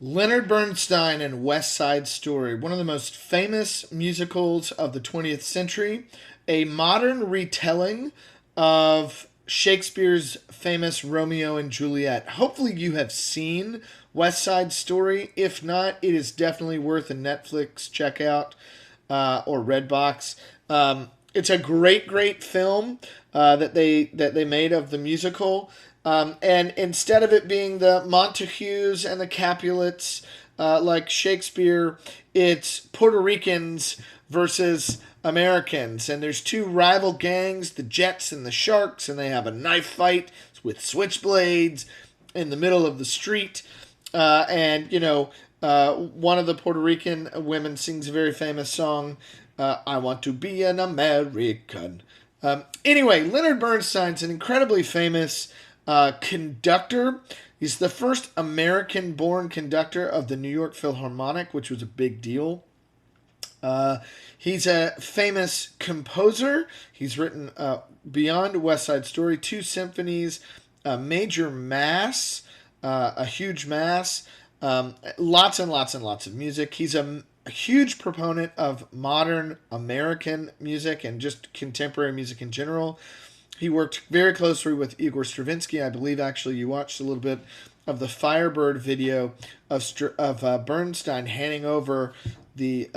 Leonard Bernstein and West Side Story, one of the most famous musicals of the 20th century, a modern retelling of Shakespeare's famous Romeo and Juliet. Hopefully, you have seen West Side Story. If not, it is definitely worth a Netflix checkout or Redbox. It's a great film that they made of the musical. And instead of it being the Montagues and the Capulets like Shakespeare, it's Puerto Ricans versus Americans. And there's two rival gangs, the Jets and the Sharks, and they have a knife fight with switchblades in the middle of the street. One of the Puerto Rican women sings a very famous song, I want to be an American. Anyway, Leonard Bernstein's an incredibly famous conductor. He's the first American born conductor of the New York Philharmonic, which was a big deal. He's a famous composer. He's written beyond West Side Story, two symphonies, a major mass, a huge mass, lots and lots and lots of music. He's a huge proponent of modern American music and just contemporary music in general. He worked very closely with Igor Stravinsky. I believe actually you watched a little bit of the Firebird video of Bernstein handing over the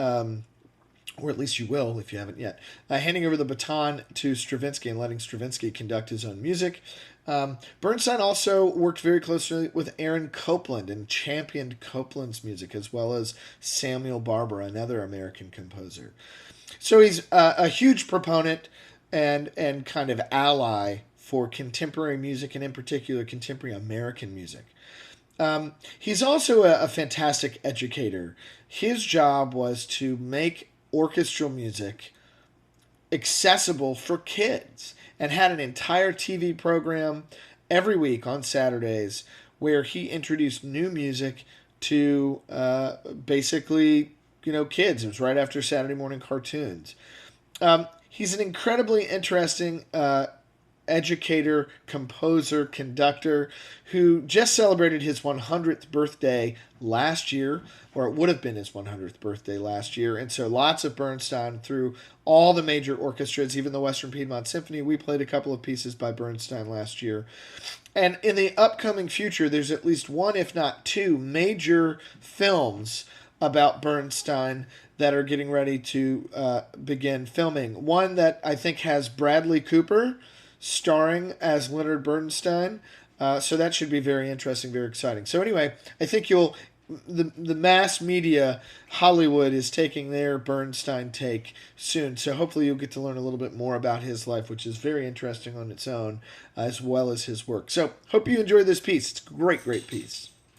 or at least you will if you haven't yet, handing over the baton to Stravinsky and letting Stravinsky conduct his own music. Bernstein also worked very closely with Aaron Copland and championed Copland's music, as well as Samuel Barber, another American composer. So he's a huge proponent and kind of ally for contemporary music, and in particular contemporary American music. He's also a fantastic educator. His job was to make orchestral music accessible for kids, and had an entire TV program every week on Saturdays where he introduced new music to basically, kids. It was right after Saturday morning cartoons. He's an incredibly interesting educator, composer, conductor who just celebrated his 100th birthday last year, or it would have been his 100th birthday last year. And so lots of Bernstein through all the major orchestras, even the Western Piedmont Symphony. We played a couple of pieces by Bernstein last year. And in the upcoming future, there's at least one, if not two, major films about Bernstein that are getting ready to begin filming. One that I think has Bradley Cooper starring as Leonard Bernstein. So that should be very interesting, very exciting. So anyway, I think the mass media, Hollywood, is taking their Bernstein take soon. So hopefully you'll get to learn a little bit more about his life, which is very interesting on its own, as well as his work. So hope you enjoyed this piece. It's a great piece.